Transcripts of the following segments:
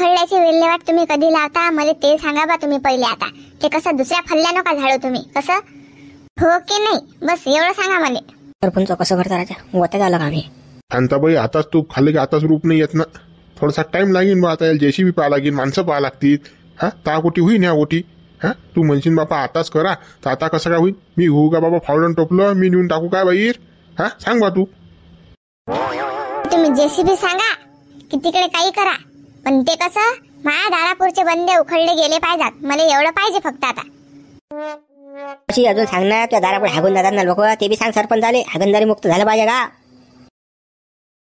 उखळल्याची विल्हेवाट तुम्ही कधी लावता मला ते सांगा बा तुम्ही पहिले. आता ते कसं दुसऱ्या फल्ल्या नका झाडू तुम्ही, कसं हो की नाही बस एवढं सांगा मला. सरपंच कसं करता राजा वत्यात आलं का आम्ही. शांताबाई आताच तू खाल्लं की आताच रूप नाही येत ना, थोडासा टाइम लागेल बा. आता जेसीबी पाहा लागेल, माणसं पाहा लागतील. हा ता गोटी होईन या गोटी. हा तू म्हणशील बापा आताच करा तर आता कसं काय होईल. मी होऊ का बाबा फावडून टोपलं मी नेऊन टाकू काय बाहेर. हा सांग बा तू. तुम्ही जेसीबी सांगा की तिकडे काही करा, पण ते कसं माझ्या दारापूरचे बंदे उखळले गेले पाहिजेत. मला एवढं पाहिजे फक्त. आता अशी अजून सांग ना, त्या दारापुढे हागून जातात ना लोक, ते बी सांग. सरपंच आले हागणदारी मुक्त झालं पाहिजे का.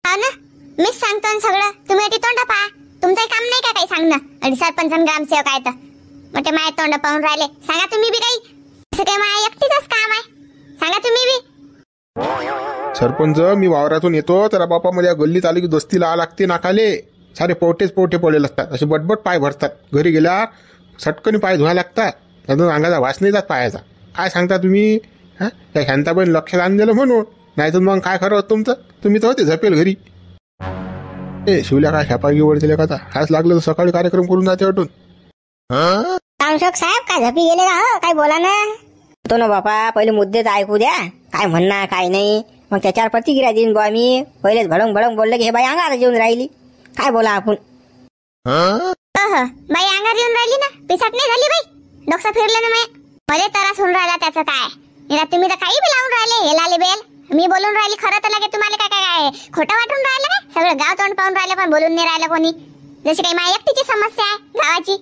हो ना मीच सांगतो ना सगळं, तुम्ही अटी तोंड पहा. तुमचंही काम नाही का काही सांगणं. आणि सरपंच आणि ग्रामसेवक आहे तर मोठे माय तोंड पाहून राहिले. सांगा तुम्ही बी काही. असं काही माझ्या एकटीचंच काम आहे, सांगा तुम्ही बी. सरपंच मी वावरातून येतो तर बापा मला गल्लीत आली की दोस्ती ला लागते नाकाले. सारे पोटेच पोटे पडलेले असतात, असे बटबट पाय भरतात. घरी गेल्या सटकनी पाय धुवा लागतात, अजून अंगाचा वास नाही जात पायाचा. काय सांगता तुम्ही. हा त्या शांताबाई लक्षात आणून दिलं म्हणून, नाही तर मग काय खरं होतं तुमचं. तुम्ही तर होते झपेल घरी. ए शिवल्या काय शापागी वळते का. आता हाच लागलं तर सकाळी कार्यक्रम करून जाते वाटून. ग्रामसेवक साहेब काय झपी गेले का हो, काय बोला ना. तो ना बापा पहिले मुद्देच ऐकू द्या, काय म्हणणार काय नाही, मग त्याच्यावर प्रतिक्रिया देईन बुवा मी. पहिलेच भडंग भडंग बोललं की हे बाई अंगार जेवून राहिली. काय बोला आपण. बाई अंगार येऊन राहिली ना, पिसाट नाही झाली बाई. डोकं फिरलं ना मला त्रास होऊन राहिला त्याचं. काय तुम्ही तर काही बी लावून राहिले. हे लाले बेल मी बोलून राहिली खरं तर लगे तुम्हाला काय काय खोटं वाटून राहिलं काय. सगळं गाव तोंड पाहून राहिलं पण बोलून नाही राहिलं कोणी. जशी काही माझ्या एकटीची समस्या आहे गावाची.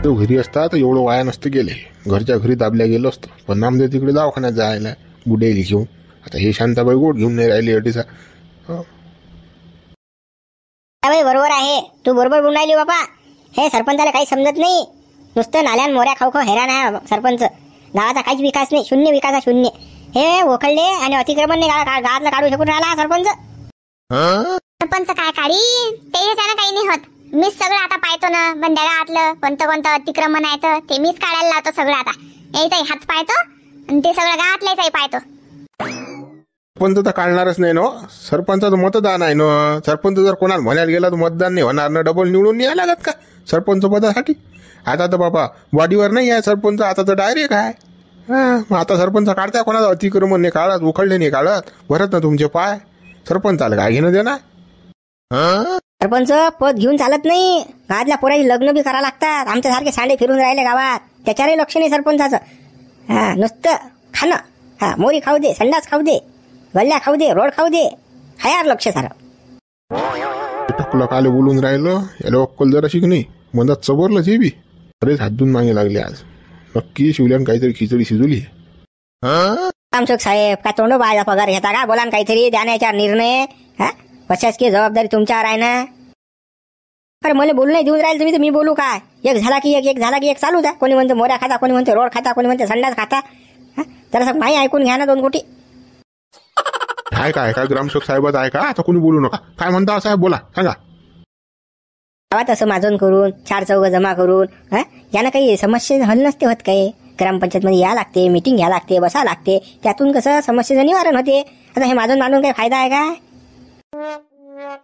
तो घरी असता तर एवढं वाया नसतं गेले, घरच्या घरी दाबल्या गेलो असतो. पण नामदेव तिकडे दवाखान्यात जायला बुडेली घेऊन. आता हे शांताबाई गोड घेऊन नाही राहिली अडीचा. बरोबर आहे, तू बरोबर बोलून राहिली बापा. हे सरपंचाला काही समजत नाही. नुसतं नाल्यान मोऱ्या खाऊ खाऊ हैराण आहे सरपंच. गावाचा काहीच विकास नाही, शून्य विकास आहे शून्य. हे ओखळले आणि अतिक्रमण नाही गावातला काढू शकून राहिला सरपंच. सरपंच काय काढी ते काही नाही होत. मीच सगळं आता पाहतो ना. बंद्या गावातलं कोणतं अतिक्रमण आहे तर ते मीच काढायला लावतो सगळं. आता यायचाही हात पाहतो आणि ते सगळं गावातल्याही पाहतो. सरपंच तर काढणारच नाही ना. सरपंचाचं मतदान आहे ना. सरपंच जर कोणाला म्हणायला गेला तर मतदान नाही होणार ना. डबल निवडून नाही लागत का सरपंच पदासाठी. आता तर बाबा वाडीवर नाही आहे सरपंच, आता तर डायरेक्ट आहे. हा आता सरपंच काढताय कोणाला अतिक्रमण नाही काढत, उखळले नाही काढत, भरत ना तुमचे पाय. सरपंचाला काय घेणं देणार. सरपंच पद घेऊन चालत नाही. गावातल्या पोराची लग्न बी करा लागतात. आमच्यासारखे सांडे फिरून राहिले गावात, त्याच्यावरही लक्ष नाही सरपंचाचं. हा नुसतं खाणं. हा मोरी खाऊ दे, संडास खाऊ दे, गल्ल्या खाऊ दे, रोड खाऊ दे, हायार लक्ष सारं. टकलं काले बोलून राहिलं याला अक्कल जरा शिक नाही. मधात चबरलं जे बी बरेच हातून मागे लागले. आज नक्की शिवल्यान काहीतरी खिचडी शिजवली. ग्रामसेवक साहेब काय तोंड बाळाचा पगार घेता का. बोला काहीतरी द्याण्याचा निर्णय. हा कशाची जबाबदारी तुमच्यावर आहे ना. अरे मला बोलू नाही देऊन राहील तुम्ही तर मी बोलू काय. एक झाला की एक झाला की एक चालू द्या. कोणी म्हणते मोऱ्या खाता, कोणी म्हणते रोड खाता, कोणी म्हणते संडास खाता. जरा नाही ऐकून घ्या ना 2 कोटी. काय काय काय ग्रामसेवक साहेबात आहे का. आता कोणी बोलू नका. काय म्हणता साहेब बोला सांगा. गावात असं माजून करून 4 चौघ जमा करून यानं काही समस्या हल नसते होत. काय ग्रामपंचायत मध्ये या लागते, मीटिंग घ्या लागते, बसा लागते. त्यातून कसं समस्येचं निवारण होते. आता हे माजून मांडून काही फायदा आहे का.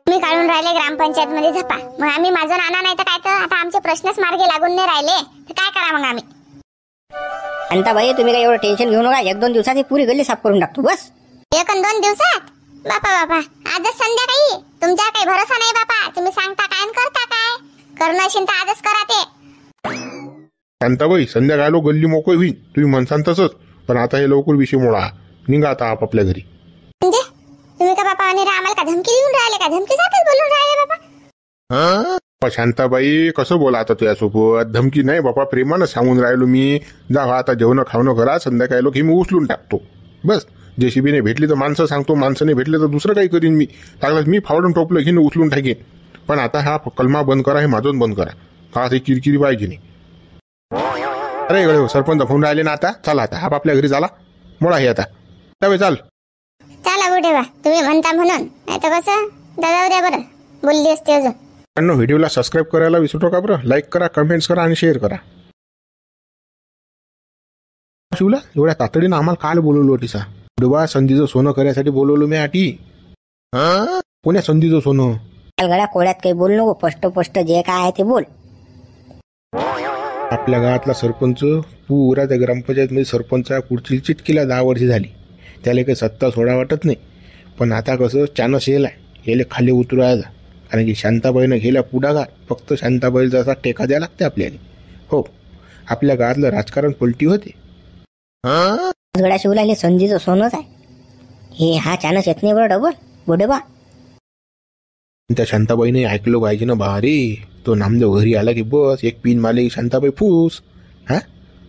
तुम्ही काढून राहिले ग्रामपंचायत मध्ये झपा. मग आम्ही माझं आणा नाही तर काय तर. आता आमचे प्रश्नच मार्गे लागून नाही राहिले तर काय करा मग आम्ही. अंता भाई तुम्ही काही एवढं टेन्शन घेऊ नका. 1-2 दिवसात ही पुरी गल्ली साफ करून टाकतो बस. 1-2 दिवसात बापा आजच संध्याकाळी. तुमचा काही भरोसा नाही बापा. तुम्ही सांगता काय आणि करता काय. करणं असेल तर आजच करा ते. शांताबाई संध्याकाळी गल्ली मोकळी होईल तुम्ही म्हणसान तसंच. पण आता हे लवकर विषय मोडा. निघा आता आपापल्या घरी. म्हणजे तुम्ही का बापा आणि आम्हाला का धमकी देऊन राहिले का. धमकी सारखंच बोलून राहिले बापा. शांताबाई कसं बोला आता तुझ्यासोबत. धमकी नाही बापा, प्रेमानं सांगून राहिलो मी. जा आता जेवण खावणं करा. संध्याकाळी लोक मी उचलून टाकतो बस. जेसीबी नाही भेटली तर माणसं सांगतो, माणसं नाही भेटले तर दुसरं काही करीन मी. लागलं मी फावडून टोपलं घेऊन उचलून टाकेन. पण आता हा कलमा बंद करा, हे माझून बंद करा. का ते किरकिरी पाहिजे नाही. अरे गळे सरपंच फोन राहिले ना. आता चला आता आपापल्या घरी झाला मोडा हे आता. त्यावेळी चाल चला बुढे बा तुम्ही म्हणता म्हणून. नाही तर कसं दादा उद्या बरं बोलली असते अजून. व्हिडिओला सबस्क्राईब करायला विसरू नका बरं. लाईक करा, कमेंट्स करा आणि शेअर करा. शिवला एवढ्या तातडीनं आम्हाला काल बोलवलो टिसा. बुडवा संधीचं सोनं करायसाठी बोलवलो मी आठी. कोण्या संधीचं सोनं. गड्या कोळ्यात काही बोल नको, स्पष्ट जे काय आहे ते बोल. आपल्या गावातला सरपंच पुरा त्या ग्रामपंचायतमध्ये सरपंच पुढची चिटकीला 10 वर्ष झाली. त्याला काही सत्ता सोडा वाटत नाही. पण आता कसं चानस येलाय, याला खाली उतरायचा. कारण की शांताबाईनं गेल्या पुढाकार फक्त शांताबाईचा असा टेका द्यायला लागते आपल्याला. हो, आपल्या गावातलं राजकारण पलटी होते. गड्या शिवला हे संधीचं सोनच आहे. हे हा चानस येत नाही बरं डबल बुडे बा. त्या शांताबाईने ऐकलं पाहिजे ना भारी. तो नामदेव घरी आला की बस एक पिन मारले की शांताबाई फूस.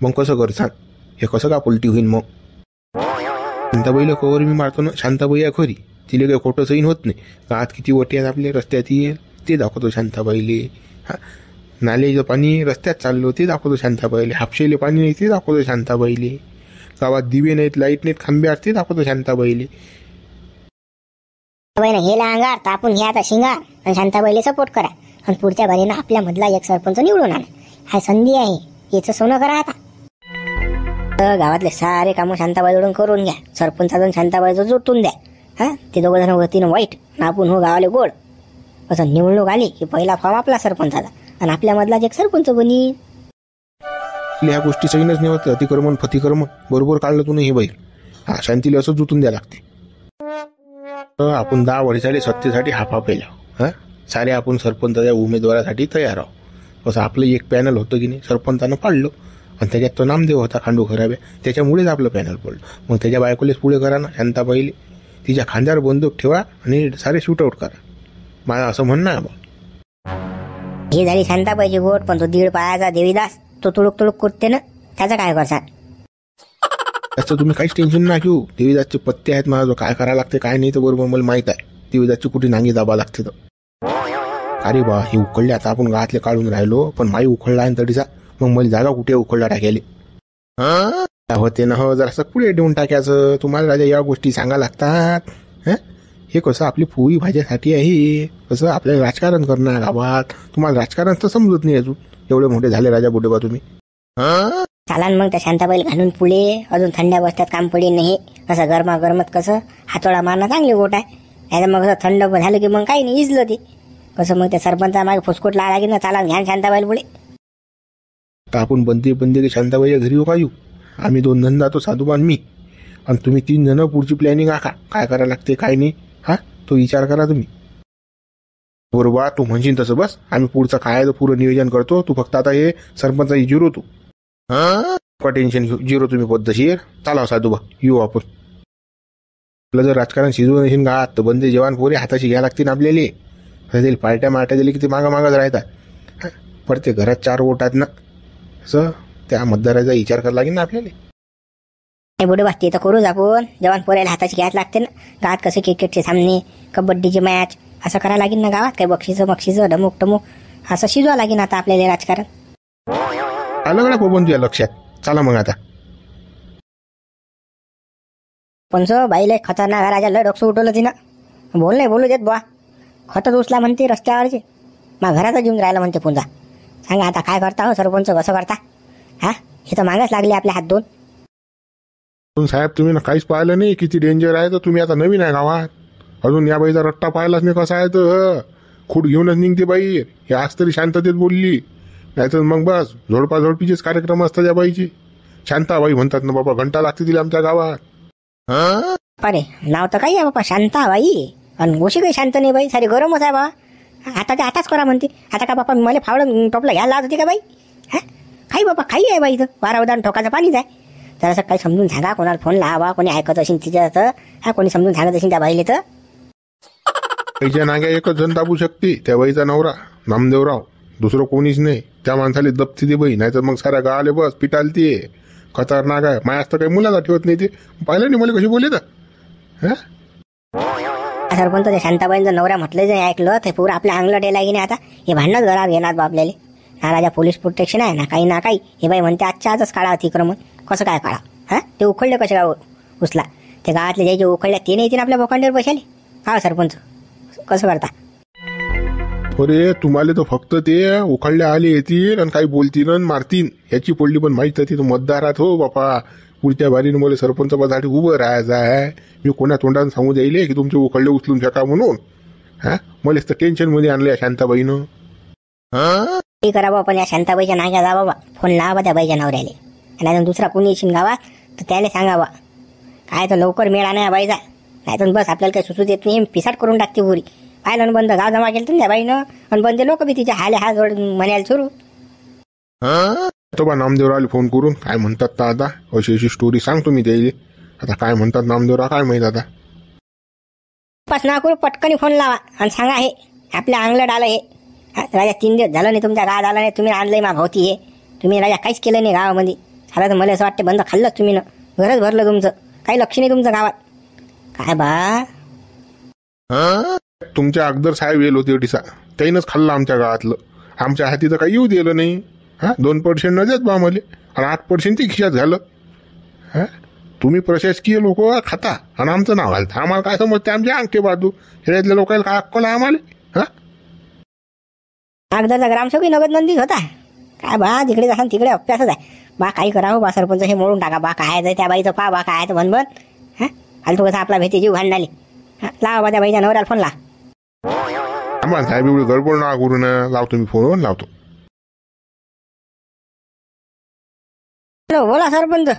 मग कसं कर सांग, हे कसं का पलटी होईन मग. शांताबाईला कवर मी मारतो ना, शांताबाई आहे खरी. तिला काही खोटं सहीन होत नाही. गावात किती वटे आहेत आपले रस्त्यात येईल ते दाखवतो शांताबाईले. नाल्याचं पाणी रस्त्यात चाललो ते दाखवतो शांताबाईले. हापशेले पाणी नाही ते दाखवतो शांताबाईले. गावात दिवे नाहीत, लाईट नाहीत, खांबे आहेत ते दाखवतो शांताबाईले. गेला अंगार तर आपण हे आता शिंगार आणि शांताबाईला सपोर्ट करा आणि पुढच्या बारीनं आपल्या मधला एक सरपंच निवडून आणा. हा संधी आहे, याचं सोनं करा आता. गावातले सारे कामं शांताबाईकडून करून घ्या. सरपंचातून शांताबाईचं जोटून द्या. ते दोघं जण होतीनं वाईट ना आपण हो गावाले गोड. असं निवडणूक आली की पहिला फॉर्म आपला सरपंचाचा आणि आपल्या मधला एक सरपंच बनी. ह्या गोष्टी सहीनच नाही होत. अतिक्रमण फतिक्रमण बरोबर काढलं तू हे बाई. शांतीला असं जुटून द्या लागते. आपण 10 वर्षाले सत्तेसाठी हाफा पेला. सारे आपण सरपंचाच्या उमेदवारासाठी तयार आहोत. असं आपलं एक पॅनल होतं की नाही, सरपंचानं पाडलं आणि त्याच्यात तो नामदेव होता खांडू खराब्या. त्याच्यामुळेच आपलं पॅनल पडलं. मग त्याच्या बायकोलेच पुढे करा ना शांताबाईले. तिच्या खांद्यावर बंदूक ठेवा आणि सारे शूटआउट करा. माझं असं म्हणणं आहे मग. ही झाली शांताबाईची गोट. पण तो 1.5 पायाचा देवीदास तो तुळुक करते ना, त्याचं काय करसा. त्याचं तुम्ही काहीच टेन्शन ना घेऊ. देवीदासचे पत्ते आहेत माझं, काय करायला लागते काय नाही तर बरोबर मला माहित आहे. देवीदासची कुठे नांगी दाबा लागते तर. अरे बा, हे उखळले आता आपण गावातले काढून राहिलो. पण माई उखळला आहे तरीचा. मग मला जागा कुठे उखळला टाकेले होते ना. हो, जरासं पुढे देऊन टाकायचं. तुम्हाला राजा या गोष्टी सांगा लागतात. हे कसं आपली पोळी भाज्यासाठी आहे. कसं आपल्याला राजकारण करणं गावात. तुम्हाला राजकारण तर समजत नाही अजून. एवढे मोठे झाले राजा बुडेबा तुम्ही. चालान मग त्या शांताबाईला घालून पुढे. अजून थंड्या बसत्यात काम पडी नाही. असं गरमागरमत कसं हातोडा मारणं चांगली गोट आहे. याचं मग असं थंड झालं की मग काही नाही इजलं ते. कसं मग त्या सरपंचा मागे फुसकोट लावा लागेल ना. चाला घ्या शांताबाईला पुढे. तर आपण बंदी शांताबाईच्या घरी येऊ का येऊ. आम्ही 2 जण जातो, साधूबान मी. आणि तुम्ही 3 जण पुढची प्लॅनिंग आखा. काय करायला लागते काय नाही. तो विचार करा तुम्ही. बरोबर तू म्हणशील तसं बस. आम्ही पुढचं काय पुरं नियोजन करतो. तू फक्त आता हे सरपंचाची जिरो तू. का टेन्शन घेऊ. जिरो तुम्ही पद्धतशीर. चाला साधूबा येऊ आपण. आपलं जर राजकारण शिजवून नसेल गावात तर बंदे जवान पोरे हाताशी घ्या लागतील आपल्याला. पार्ट्या मार्ट्या दिली की ते मागच राहतात. परत घरात 4 वोट आहेत ना. असं त्या मतदाराचा विचार करायला लागेल ना आपल्याला. बुडे बसते तर करूच आपण. जवान पोरायला हाताची घ्यायला लागते ना. गावात कसे क्रिकेटचे सामने, कबड्डीचे मॅच असं करायला लागेल ना गावात. काही बक्षिसं ढमुक टमुक असं शिजवा लागेल आता आपल्याला राजकारण. आलं गड्या बबन तुझ्या लक्षात. चला मग आता. पण बाईला खतरनाक राजा लय डोकं उठवलं तिनं. बोलू देत बुवा. खतच उचला म्हणते रस्त्यावरचे. मग घरातच येऊन राहिला म्हणते पुन्हा. सांगा आता काय करता हो सरपंच, कसं करता. हे तर मागच लागले आपल्या हात 2. साहेब तुम्ही ना काहीच पाहिलं नाही किती डेंजर आहे. तर तुम्ही आता नवीन आहे गावात. अजून या बाईचा रट्टा पाहिलाच नाही कसा आहे तर. खूट घेऊनच निघते बाई. हे आज तरी शांततेत बोलली. नाहीतर मग बस झोडपाझोडपीचेच कार्यक्रम असतात या बाईचे. शांताबाई म्हणतात ना बाबा. घंटा लागते तिला आमच्या गावात. अरे नाव तर काही आहे बाबा शांताबाई. आणि गोशी काही शांत नाही बाई. सारी गरमच आहे बा. आता ते आताच करा म्हणते. आता का बापा मला फावडं टोपलं घ्यायला लावत होती का बाई. काही बाबा काही आहे बाई. इथं वारा उदाहरण ठोकाचं पाणीच आहे. तर असं काही समजून सांगा. कोणाला फोन लावा. कोणी ऐकत असेल तिच्या कोणी समजून सांगत असेल त्या बाईले तर. बाईच्या नाग्या एकच जण दाबू शकते. त्या बाईचा नवरा नामदेवराव. दुसरं कोणीच नाही. त्या माणसाला दबती दे बाई. नाहीतर मग साऱ्या गावाले बस पिटालते. खतरनाक आहे. मायास तर काही मुलाला ठेवत नाही ते. पाहिलं नाही मला कशी बोलले तर. सरपंच ते शांताबाईंचं नवऱ्या म्हटलं जे ऐकलं ते पूर्ण आपल्या अंगलट यायला की नाही. आता हे भांडणच घरात घेणार बा आपल्याला. ना राजा पोलीस प्रोटेक्शन आहे ना काही. हे बाई म्हणते आजच्या आजच काढा अतिक्रमण. कसं काय काढा. ते उखळले कसे काय उचला. ते गावातले जे उखळल्या ते नाही येतील आपल्या बोकांडीवर बसायले. का सरपंच कसं करता. अरे तुम्हाला तर फक्त ते उखळल्या आले येतील आणि काही बोलतील आणि मारतील ह्याची पडली. पण माहीत आहे तिथं मतदारात हो बापा. पुढच्या बारीनं मला सरपंच पदासाठी उभं राहायचं आहे. मी कोणा तोंडाने सांगू द्यायले की तुमचे उखळले उचलून फेका म्हणून. हा मलाच तर टेन्शनमध्ये आणलं या शांताबाईनं. ते करा बाबा, पण या शांताबाईच्या नाग्या जा बाबा, फोन लावा त्या बाईच्या नवऱ्याले. आणि अजून दुसरा कोणी येशील गावात तर त्याला सांगावा काय तर लवकर मेळा नाही बाईचा, नाही तर बस आपल्याला काही सुचू देत नाही, पिसाट करून टाकते पुरी. पाहिलं बंद गाव जमा केलं त्या बाईनं, आणि बंद लोक बी तिच्या हाले हात जोड म्हणायला सुरू. तो बा नामदेवरावला फोन करून काय म्हणतात तर आता अशी अशी स्टोरी सांगतो मी त्याला. आता काय म्हणतात नामदेवराव काय माहित आता. पास ना करू, पटकन फोन लावा आणि सांगा हे आपल्या अंगलट आलं हे. राजा 3 दिवस झालं नाही तुमच्या गावात आला नाही, तुम्ही आणलंय मा भावती हे. तुम्ही राजा काहीच केलं नाही गावामध्ये. आता तर मला असं वाटतं बंद खाल्लंच तुम्ही ना, घरच भरलं तुमचं, काही लक्ष नाही तुमचं गावात. काय बा तुमच्या अगदर साहेब येल होते टिसा, त्याईनच खाल्लं आमच्या गावातलं. आमच्या हाती तर काही येऊ दिलं नाही. 2% न देत बा मले, आणि 8% ती खिशात झालं. तुम्ही प्रशासकीय लोक खाता आणि आमचं नाव घालता. आम्हाला काय समजते आमचे अंगठे बाजू, खेड्यातल्या लोकांना काय अक्कल आहे आम्हाला. अगदरचा ग्रामसेवक नगद नंदीच होता. काय बा तिकडे जासान तिकडे अभ्यासच आहे बा. काही करावं बा, सरपंच हे मोडून टाका बा. काय आहे त्या बाईचं पा बा, काय आहे तर बनबन. फालतू कसं आपला भीती जीव घालणाली. लावा बा त्या बाईच्या नवऱ्याला फोन ला. आम्हाला साहेब एवढी गडबड ना करू ना, लावतो मी फोनवर लावतो. हॅलो बोला सरपंच.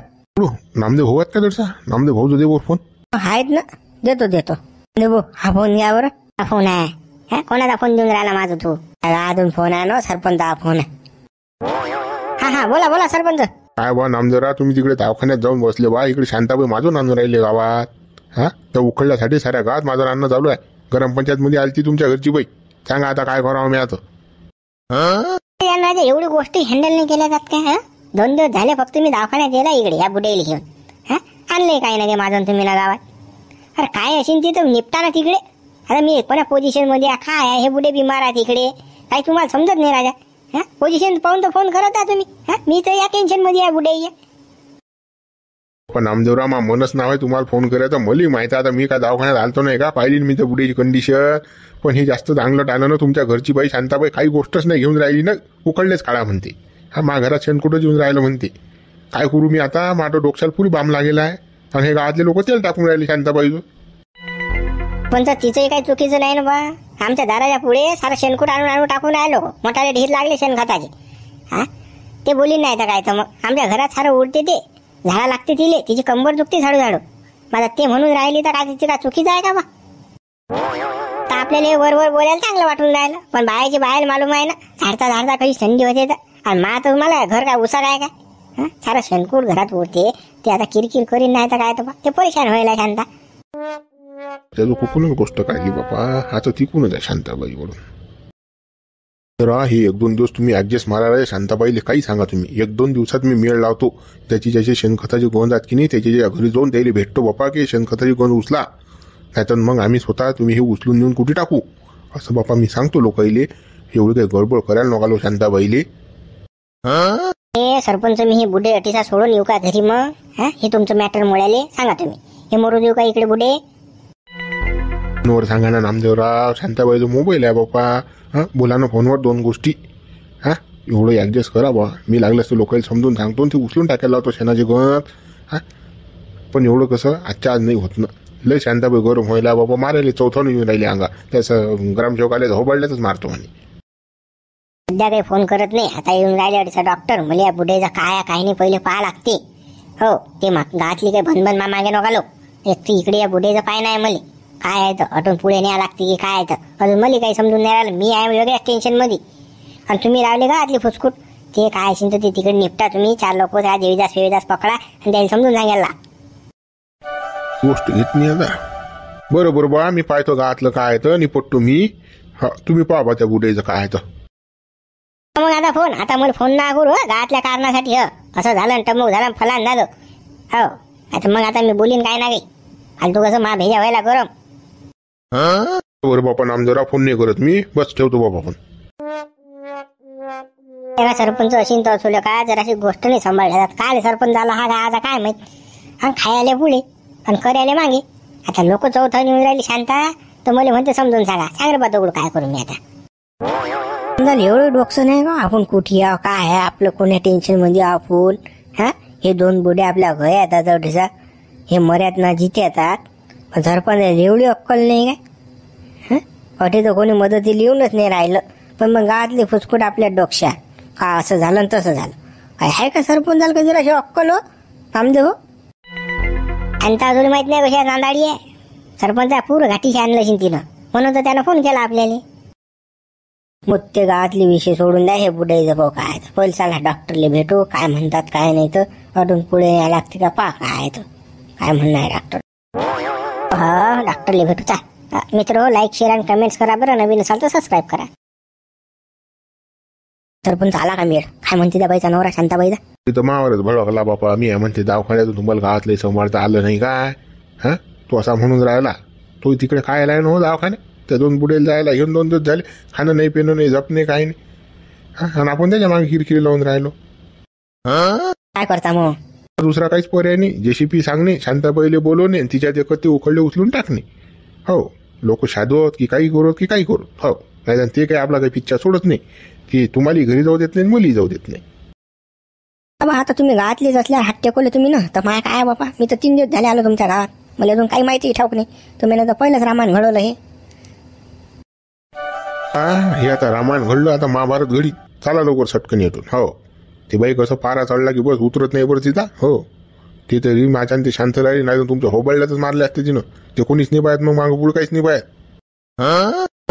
नामदेव भाऊ आहेत का तसा? नामदेव भाऊ दे फोन. आहेत ना, देतो देतो. हा फोन घ्या बरं. हा फोन आहे. कोणाचा फोन देऊन राहिला माझा तू? अजून फोन आहे ना सरपंचा फोन आहे. हा बोला बोला सरपंच. काय बा नामदेवराव, तुम्ही तिकडे दवाखान्यात जाऊन बसले बा. इकडे शांताबाई माझं आणून राहिले गावात. त्या उखळल्यासाठी साऱ्या गावात माझं राहणं चालू आहे. ग्रामपंचायत मध्ये आली ती तुमच्या घरची बाई. सांगा आता काय करावं मी आता. एवढी गोष्टी हँडल नाही केल्या जात काय? 2 दिवस झाले फक्त मी दवाखान्यात गेला इकडे या बुडेली घेऊन. आणलंय काही नाही माझं तुम्ही ना गावात. अरे काय असेल तिथं निपटा ना तिकडे. आता मी कोणा पोझिशन मध्ये काय आहे, हे बुडे बिमार आहेत इकडे, काही तुम्हाला समजत नाही राजा. पोझिशन पाहून तर फोन करत आहे तुम्ही. मी तर या टेन्शन मध्ये आहे बुडे. पण नामदेवराव मा मनच नाव आहे तुम्हाला फोन करायचं. मला माहिती आता मी काय दवाखान्यात आलतो नाही का, पाहिली मी तर बुडेची कंडिशन. पण हे जास्त चांगलं टाळलं ना. तुमच्या घरची बाई शांताबाई काही गोष्टच नाही घेऊन राहिली ना, उकळलेच काढा म्हणते. मा घरात शेणकुठं येऊन राहिलं म्हणते. काय करू मी आता, माझं डोक्याला पुरी बाम लागेला आहे. आणि हे गावातले लोक तेल टाकून राहिले शांताबाईचं. पण तिचंही काही चुकीचं नाही ना बा. आमच्या दाराच्या पुढे सारं शेणकूट आणून टाकून राहिलो. मोठाले ढीर लागले शेणखताचे. ते बोली नाही तर काय तर मग आमच्या घरात सारं उडते, ते झाडा लागते तिले, तिची कंबर दुखते झाडू. माझा ते म्हणून राहिली तर काय तिची काय चुकीचं आहे का बा? तर आपल्याला वर बोलायला चांगलं वाटून राहिलं, पण बाहेरची बाहेर मालूम आहे ना, झाडता कधी थंडी होते तर. आणि मला घर काय उसा काय काय सारं शेणकूट घरात उडते. ते आता किरकिर करीन नाही तर काय तर बा, ते परेशान व्हायला शांता. त्याचं कुकूनच गोष्ट काढली बापा. आता तिकूनच आहे शांताबाईकडून. तर हे 1-2 दिवस तुम्ही ऍडजस्ट मारायला शांताबाईले काही सांगा तुम्ही. 1-2 दिवसात मी मेळ लावतो. ज्याची शेणखताची गोंद आहेत की नाही, त्याच्या घरी जाऊन त्याला भेटतो बापा की शेणखताची गोंद उचला. नाहीतर मग आम्ही स्वतः तुम्ही हे उचलून नेऊन कुठे टाकू असं बापा मी सांगतो लोकाईले. एवढी काही गडबड करायला नकालो शांताबाईले. सरपंच मी हे बुडे अटीसा सोडून येऊ का घरी मग? हे तुमचं मॅटर मुळाले सांगा तुम्ही. हे मरू देऊ का इकडे बुडे? फोनवर सांगा ना नामदेवराव. शांताबाईचा मोबाईल आहे बापा. बोला ना फोनवर 2 गोष्टी. एवढं ऍडजस्ट करा बा. मी लागलं असतं लोकांना समजून सांगतो, ते उचलून टाकायला लावतो शेणाची गंत. पण एवढं कसं आजच्या आज नाही होत ना. लय शांताबाई गरम व्हायला बाबा. मारायला चौथावून येऊन राहिले अंगा. त्याचं ग्रामसेवकाला झोपाडल्याच मारतो म्हणे. सध्या काही फोन करत नाही. आता येऊन राहिले डॉक्टर. मला या बुडेचा काय काही नाही पहिले पाहा लागते. हो ते गावातली काही भनभन मागे नका लो. तू इकडे या बुडेचं पाय नाही मला काय आहे तर अटून पुढे न्याय लागते की काय आहे तर अजून मला काही समजून नाही राहिलं. मी आहे वेगळ्या टेन्शन मध्ये आणि तुम्ही राहिले का आतली फुसकूट. ते काय असेल तर ते तिकडे निपटा तुम्ही. 4 लोक देवीदास पकडा आणि त्याला समजून सांगायला. गोष्ट घेत नाही आता. बरोबर बा. मी पाहतो गावातलं काय तर निपटतो मी. तुम्ही पहा बा त्या बुडेचं काय आहे तर. मग आता फोन आता मला फोन ना करू गावातल्या कारणासाठी. असं झालं टमूक झालं फलान झालं. हो आता मग आता मी बोलीन काय ना काही फालतू कसं मा भेजा व्हायला गरम. बरं बापा नामदेवराव फोन नाही करत मी. बस ठेवतो बाबा फोन. सरपंच अशी तर असू का जराशी गोष्ट नाही सांभाळल्या जात. काय सरपंच झाला हा गावाचा काय माहित. खायला पुढे आणि करायला मागे. आता लोक चौथा निवडून राहिली शांता तर मला म्हणते समजून सांगा रे बा दगडू काय करू मी आता. एवढं डोकं नाही का आपण कुठे या काय आहे आपलं कोण्या टेन्शन मध्ये आपण. हे 2 बुडे आपल्या घर येतात चौठीचा. हे मर्याद ना जिथे येतात. पण सरपंच एवढी अक्कल नाही काय. अटे तर कोणी मदतीला येऊनच नाही राहिलं. पण मग गावातली फुसकूट आपल्या डोक्यात का असं झालं आणि तसं झालं. आहे का सरपंच झालं का जरा अक्कल हो कामदेव हो. आणि तर अजून माहित नाही कशा नांदाडी आहे. सरपंच पूर घाटीशी आणलं शिन तिनं, म्हणून तर त्यानं फोन केला आपल्याला. मग ते गावातले विषय सोडून द्या, हे बुडे जपो काय पहिले चला डॉक्टरले भेटू, काय म्हणतात काय नाही तर अजून पुढे यायला लागते का पा काय तर काय म्हणणार डॉक्टर. हा डॉक्टरले भेटू चा. मित्र लाईक शेअर आणि कमेंट्स करा बरं. नवीन असाल तर सबस्क्राईब करा. सरपंच आला का मेळ? काय म्हणते त्या बाईचा नवरा शांताबाईचा? तिथं मावरच भडकला बापा. मी म्हणते दवाखान्यातून तुम्हाला गावातले सांभाळता आलं नाही काय? हा तो असा म्हणून राहिला. तो तिकडे काय राहिला हो दवाखान्यात. त्या 2 बुडेला जायला घेऊन 2 दिवस झाले. खाणं नाही पिणं नाही जपणे काही नाही. हा आणि आपण त्याच्या मागे खिरखिरी लावून राहिलो. काय करता मग? दुसरा काहीच पर्याय नाही. जेसीपी सांगणे, शांताबाईले बोलवणे, तिच्यात एकत्र उखळले उचलून टाकणे. हो लोक शादवत की काही करू की काही करू. हो नाही ते काही आपला काही पिच्चा सोडत नाही की तुम्हाला घरी जाऊ देत नाही मुली जाऊ देत नाही. बाबा आता तुम्ही गावातलेच असल्यावर हात टेकवले तुम्ही ना, तर मला काय बाबा. मी तर 3 दिवस झाले आलो तुमच्या गावात. मला अजून काही माहिती ठाऊक नाही. तुम्ही ना तर पहिलंच रामायण घडवलं हे. हे आता रामायण घडलं, आता महाभारत घडी. चला लवकर सटकन येतो. हो ते बाई कसं पारा चढला की बस उतरत नाही बरं तिचा. हो ते तरी माझ्या ते शांत राहिली, नाही तुमच्या होबळल्यातच मारले असते तिनं. ते कोणीच नाही पाहत मग मागं पुढे काहीच नाही पाहत.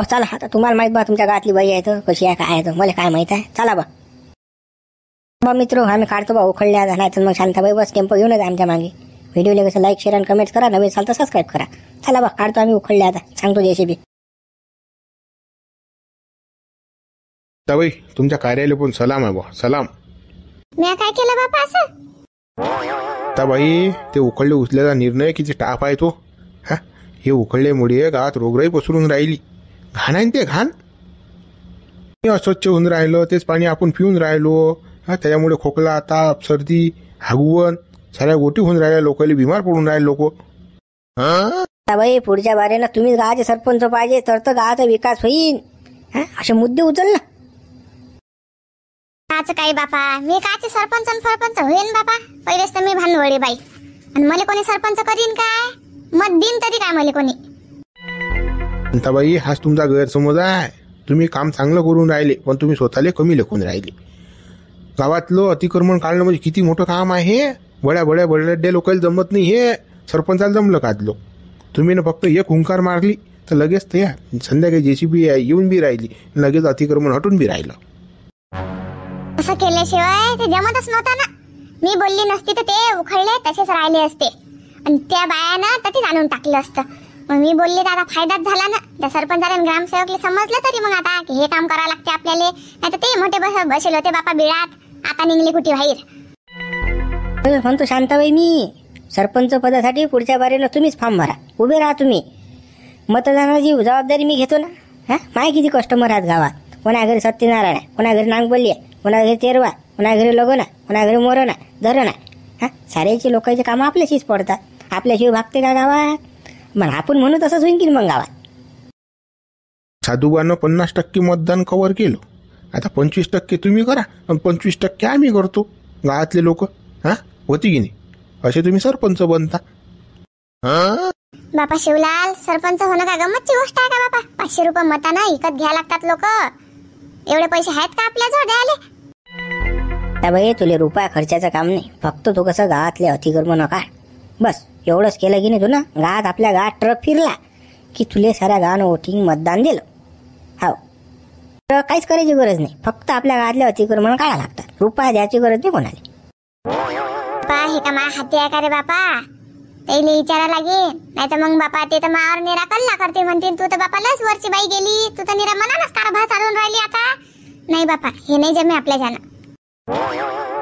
चला आता तुम्हाला माहित बा तुमच्या गावातली बाई आहे तर कशी आहे काय आहे तर मला काय माहित आहे. चला बा मित्र आम्ही काढतो बा उखळल्या नाही तर मग शांताबाई बस टेम्पो घेऊनच आमच्या मागे. व्हिडिओला कसं लाईक शेअर आणि कमेंट्स करा. नवीन असाल तर सबस्क्राईब करा. चला बा काढतो आम्ही उखळल्या आता. सांगतो जेसीबी. बाई तुमच्या कार्यालय पण सलाम आहे बा सलाम. मी काय केलं बापा असं? आता बाई ते उखळले उचल्याचा निर्णय किती टाप आहे तो. हा हे उखळल्यामुळे गावात रोगराई पसरून राहिली. घाण आहे ते घाण. अस्वच्छ होऊन राहिलं तेच पाणी आपण पिऊन राहिलो. हा त्याच्यामुळे खोकला ताप सर्दी हागवण साऱ्या गोटी होऊन राहिल्या. लोकांना बिमार पडून राहिले लोक. बाई पुढच्या बारेनं तुम्हीच गावाचे सरपंच पाहिजे तर गावाचा विकास होईल. असे मुद्दे उचल ना. काच काही बापा, मी काचे सरपंच आणि फरपंच होईन बापा. पहिलेच तर मी भानवडी बाई आणि मला कोणी सरपंच करीन काय? मत दिन तरी काय मला कोणी. बाई हाच तुमचा गैरसमज आहे. तुम्ही काम चांगलं करून राहिले पण तुम्ही स्वतःला कमी लेखून राहिले. गावातलं अतिक्रमण काढणं म्हणजे किती मोठं काम आहे. बड्या बड्या लोकांना जमत नाही हे. सरपंचाला जमलं काढलो. तुम्ही ना फक्त एक हुंकार मारली तर लगेच ते संध्याकाळी जेसीबी येऊन बी राहिली, लगेच अतिक्रमण हटून बी राहिलं. असं केल्याशिवाय ते जमतच नव्हतं ना. मी बोलली नसती तर ते उखळले तसेच राहिले असते आणि त्या बायानं तटीच आणून टाकलं असतं. मग मी बोलली तर आता फायदाच झाला ना. त्या सरपंचाला ग्रामसेवकला समजलं तरी मग आता की हे काम करावं लागते आपल्याला. नाही तर ते मोठे बसेल होते बापा बिळात, आता निघले कुठे बाहेर. म्हणतो शांताबाई मी सरपंच पदासाठी पुढच्या बारीनं तुम्हीच फॉर्म भरा. उभे राहा तुम्ही. मतदानाची जबाबदारी मी घेतो ना. माय किती कस्टमर आहेत गावात. कोणा घरी सत्यनारायण आहे, कोणा घरी नागबल्ली आहे, कोणा घरी तेरवा, कोणा घरी लगोना, कोणा घरी मोरणा धरणा. साऱ्याचे लोकांचे कामं आपल्याशीच पडतात. आपल्याशिवाय भागते का गावात? मग आपण म्हणू तसंच होईन की मग गावात. साधूबानं 50% मतदान कव्हर केलं. आता 25% तुम्ही करा आणि 25% आम्ही करतो. गावातले लोक होती की नाही असे तुम्ही सरपंच बनता. बापा शिवलाल, सरपंच होणं का गमतची गोष्ट आहे का बापा? 500 रुपये मताना विकत घ्यायला लागतात लोक. एवढे पैसे आहेत का आपल्या जवळ द्यायला? बाई तुले रुपया खर्चाचं काम नाही. फक्त तू कसं गावातले अतिक्रमण काढ बस. एवढंच केलं की नाही तू ना. गावात आपल्या गावात ट्रक फिरला की तुले साऱ्या गावानं वोटिंग मतदान दिलं. हो ट्रक काहीच करायची गरज नाही. फक्त आपल्या गावातले अतिक्रमण काढा लागतात. रुपया द्यायची गरज नाही कोणाला. हे का मा हाती आहे का रे बापा? त्याला विचारा लागेल. नाही तर मग बापा ते तर मावर निरा कल्ला करते म्हणते. तू तर बापा लस वरची बाई गेली. तू तर निरा मनानच कारभार चालून राहिली आता. नाही बापा हे नाही जमे आपल्या जाणं.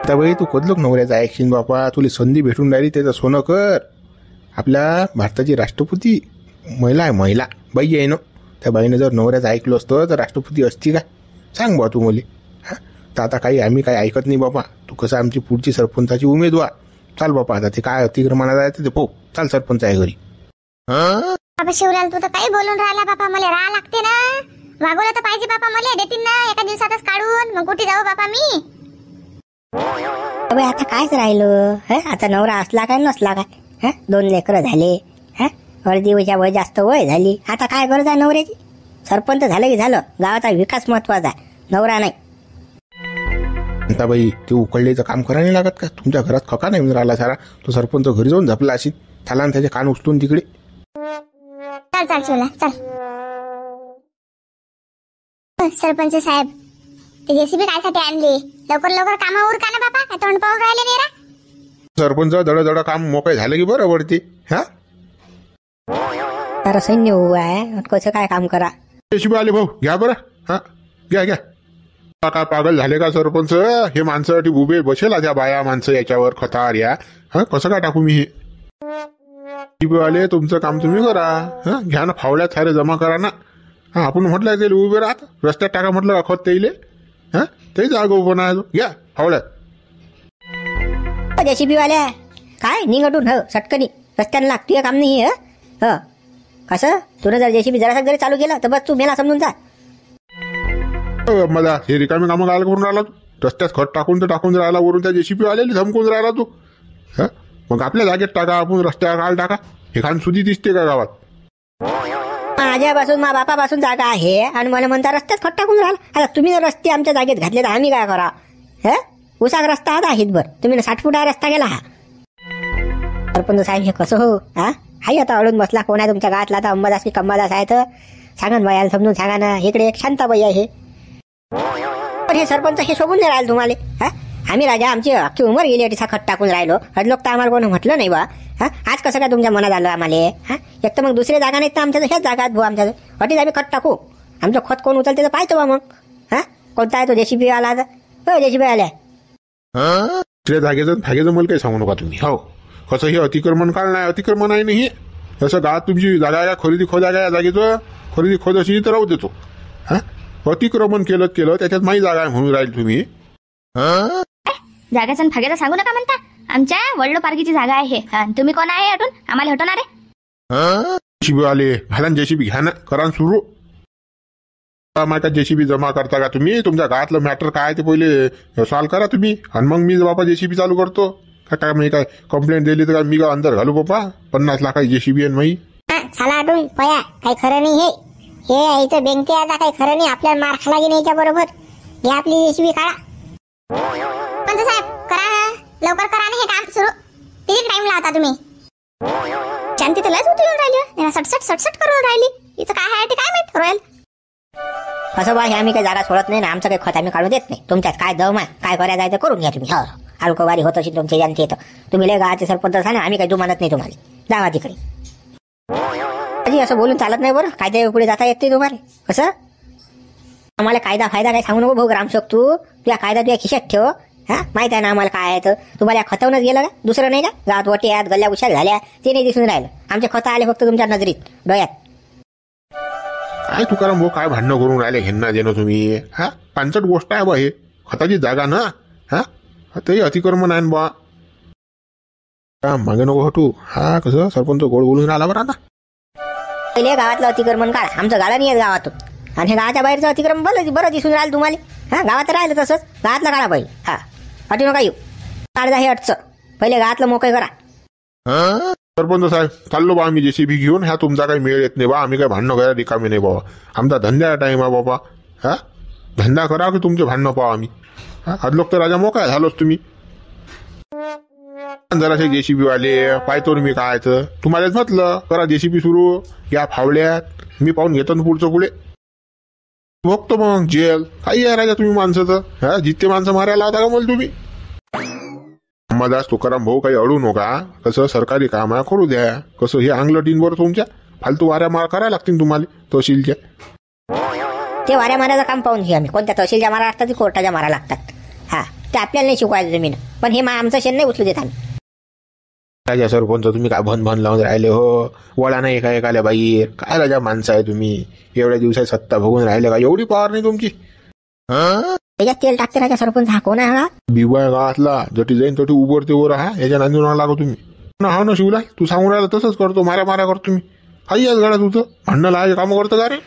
त्यावेळी तू कधलोक नवऱ्याचा ऐकशील बापा. तुला संधी भेटून राहिली त्याचं सोनं कर. आपल्या भारताची राष्ट्रपती महिला आहे. महिला बाई आहे ना. त्या बाईनं जर नवऱ्याचं ऐकलं असतं तर राष्ट्रपती असती का? सांग बा तू मुली. तर आता काही आम्ही काही ऐकत नाही बापा. तू कसं आमची पुढची सरपंचाची उमेदवार. चाल बापा आता ते काय अतिक्रमणाला जायचं ते पो. चाल सरपंच आहे घरी. बाबा शिवलाल तू तर काही बोलून राहिला बापा. मला राह लागते ना. वागवलं तर पाहिजे बापा. मला देतील ना एका दिवसातच काढून. मग कुठे जाऊ बापा मी? अबे आता कायच राहिलं. आता नवरा असला काय नसला काय. 2 लेकरं झाले. अर्धी वय जास्त वय झाली. आता काय गरज आहे नवऱ्याची? सरपंच झालं की झालं, गावाचा विकास महत्वाचा आहे, नवरा नाही. आता बाई ते उकळल्याचं काम करायला नाही लागत का? तुमच्या घरात खका नाही राहिला सारा, तो सरपंच घरी जाऊन झपला अशी थाला आणि त्याचे कान उचलून तिकडे. चल चल शिवला चल. सरपंच साहेब, ते जेसीबी कायसाठी आणली? लवकर लवकर कामावर का ना बापा, तोंड पाहून राहिले नेरा. सरपंच दडदड काम मोकळे झाले की बरं पडते. हा तर सैन्य उभं आहे, कसं काय काम करा. जेसीबी आले भाऊ, घ्या बरं. हा घ्या घ्या. काय पागल झाले का सरपंच? हे माणसासाठी उभे बसेल त्या बाया माणसं याच्यावर खतार या. हा कसं काय टाकू मी हे? जेसीबी आले, तुमचं काम तुम्ही करा. हा घ्या ना, फावल्यात सारे जमा करा ना. हा आपण म्हटलं ते उभे राहत रस्त्यात टाका म्हटलं का खत तेले. हा ते जागा उभं आहे. घ्या फावल्यात. जेसीबी वाल्या काय निघटून हो सटकनी रस्त्यानं लागतोय काम नाही. ह कसं तुला जर जेसीबी जरासा जरी चालू केलं तर बस तू मेला समजून जा. मला हे रिकामी कामं काय करून राहिला तू? रस्त्यात खत टाकून तर टाकून राहिला, वरून त्या जेसीबी आलेली धमकून राहिला तू. हा मग आपल्या जागेत टाका, आपण रस्त्यावर काल टाका. हे खान सुधी दिसते का गावात? माझ्यापासून मा बापापासून जागा आहे आणि मला म्हणता रस्त्यात खट टाकून राहिला. आता तुम्ही जर रस्ते आमच्या जागेत घातले तर आम्ही काय करा? हे उसाक रस्ता हा हितभर, तुम्ही 60 फुटा रस्ता गेला हा. सरपंच साहेब हे कसं हो? हा हाई आता अडून बसला. कोण आहे तुमच्या गावातला? आता अंबादास की कंबादास आहे तर सांगा ना बायाला समजून सांगा ना. इकडे एक शांताबाई आहे. पण हे सरपंच हे शोभून नाही राहिले तुम्हाला. हा आम्ही राजा आमची अख्खी उमर गेली अटीसा खट टाकून राहिलो. लोक तर आम्हाला कोणी म्हटलं नाही बा. हा आज कसं काय तुमच्या मनात आलं आम्हाला? हा एक तर मग दुसरी जागा नाही तर आमच्या ह्याच जागात भाऊ आमच्या अटीच आम्ही खत टाकू. आमचं खत कोण उचलते तर पाहतो बा मग. हा कोणता आहे तो जेसीबी आला आता? हो जेसीबी आल्या. दुसऱ्या जागेचं मला काही सांगू नका तुम्ही. हो कसं हे अतिक्रमण काळ नाही, अतिक्रमण आहे नाही. जसं गावात तुमची जागा आहे, खरेदी खोद आहे या जागेचं, खरेदी खोद अशी तर राहू देतो. हा अतिक्रमण केलं त्याच्यात माझी जागा आहे म्हणून राहील तुम्ही. जागाचं आणि फाग्याचं सांगू नका म्हणता. आमच्या वडलो पार्कीची जागा आहे हे. आणि तुम्ही कोण आहे अटून आम्हाला हटवणार आहे? जेसीबी आले, घाला जेसीबी घ्या ना, करा सुरू. माझ्या जेसीबी जमा करता का तुम्ही? तुमच्या गावातलं मॅटर काय ते पहिले सॉल्व करा तुम्ही, आणि मग मी बापा जेसीबी चालू करतो. काय मी काय कंप्लेंट दिली तर काय मी का अंदर घालू बापा? 50 लाखाची जेसीबी आहे माई. झाला आठवून पया, काही खरं नाही हे. हे यायचं बेंकते आता काही खरं नाही. आपल्याला मार खाला की नाही याच्या बरोबर. हे आपली जेसीबी काढा. पंच साहेब करा लवकर, करा ना हे काम सुरू. किती टाइम लावता तुम्ही? शांती तर लयच उतरून राहिली, सटसट करून राहिली. हिचं काय आहे ते काय माहित रोयल. असं बा हे आम्ही काही जागा सोडत नाही ना. आमचं काही खत आम्ही काढू देत नाही. तुमच्यात काय दम आहे, काय करायचं जायचं करून घ्या तुम्ही. हो अलकोवारी होत असेल तुमच्या यांचे येतं. तुम्ही लय गावाचे सरपंच आहे ना, आम्ही काही दुमानत नाही तुम्हाला. जावा तिकडे. अजी असं बोलून चालत नाही बरं. कायद्या पुढे जाता येत नाही तुम्हाला. कसं आम्हाला कायदा फायदा काही सांगू नको भाऊ ग्रामसेवक. तू तुझ्या कायदा तुझ्या खिशात ठेव. हा माहित आहे ना आम्हाला काय आहे तर. तुम्हाला खतवूनच गेलं का? दुसरं नाही का? गावात वटे आहेत, गल्ल्या उशाल झाल्या, ते नाही दिसून राहिलं. आमचे खत आले फक्त तुमच्या नजरीत डोळ्यात. काय तुकाराम भाऊ काय भांडणं करून राहिले घेणं देणं तुम्ही? हा 65 गोष्ट आहे बा. हे खताची जागा ना. हा ते अतिक्रमण आहे बा. मागे नको हटू. हा कसं सरपंच गोड बोलून आला बरं आता. पहिले गावातलं अतिक्रमण काढा. आमचं गाडा नाही आहे गावातून. आणि हे गावाच्या बाहेरचं अतिक्रमण बरं दिसून राहिलं तुम्हाला. हा गावात राहिलं तसंच गावातलं काढा पहिले. हा अटी नका येऊ. काढजा हे अटचं पहिले गावातलं मोकळे करा. सरपंच साहेब चाललो बा आम्ही जेसीबी घेऊन. ह्या तुमचा काही मेळ येत नाही बा. आम्ही काय भांडणं करायला रिकामी नाही बाबा. आमचा धंद्या टाइम आहे बाबा. हा धंदा करा की तुमचे भांडणं पाहा आम्ही. हा आज लोक तर राजा मोकळा झालोच तुम्ही. जराशे जेसीबी वाले पाहतो मी काय तर तुम्हालाच म्हटलं करा जेसीबी सुरू. या फावल्यात मी पाहून घेतो ना पुढचं पुढे बघतो मग जेल काही आहे राजा तुम्ही माणसं तर. हा जिथे माणसं मारायला होता का मला तुम्ही? अंबादास तुकाराम भाऊ काही अडू नका. कसं सरकारी काम आहे करू द्या. कसं हे अंगलं टीनवर तुमच्या फालतू वाऱ्या मार करायला लागतील तुम्हाला तहसीलच्या. ते वाऱ्या मारायचं काम पाहून घेऊ आम्ही. कोणत्या तहसीलच्या मारा लागतात, कोर्टाच्या मारा लागतात. हा ते आपल्याला नाही शिकवायचं जमीन. पण हे आमचं शेण नाही उचलू देत आम्ही. राजा सरपंच तुम्ही काय भन लावून राहिले हो? वळा नाही एकाल्या बाई. काय राजा माणसं आहे तुम्ही? एवढ्या दिवसात सत्ता भोगून राहिले का? एवढी पॉवर नाही तुमची? त्याच्यात तेल टाकते राजा सरपंच. हा कोण आहे हा? बिवाय गावातला जटी जाईन तटी उभरते वर. हा याच्या नांदून लागो तुम्ही. हा ना शिवला तू सांगून राहिला तसंच करतो. माऱ्या करतो तुम्ही. काही याच गाड्या तुझं भांडणं लावायचे कामं करतं का रे?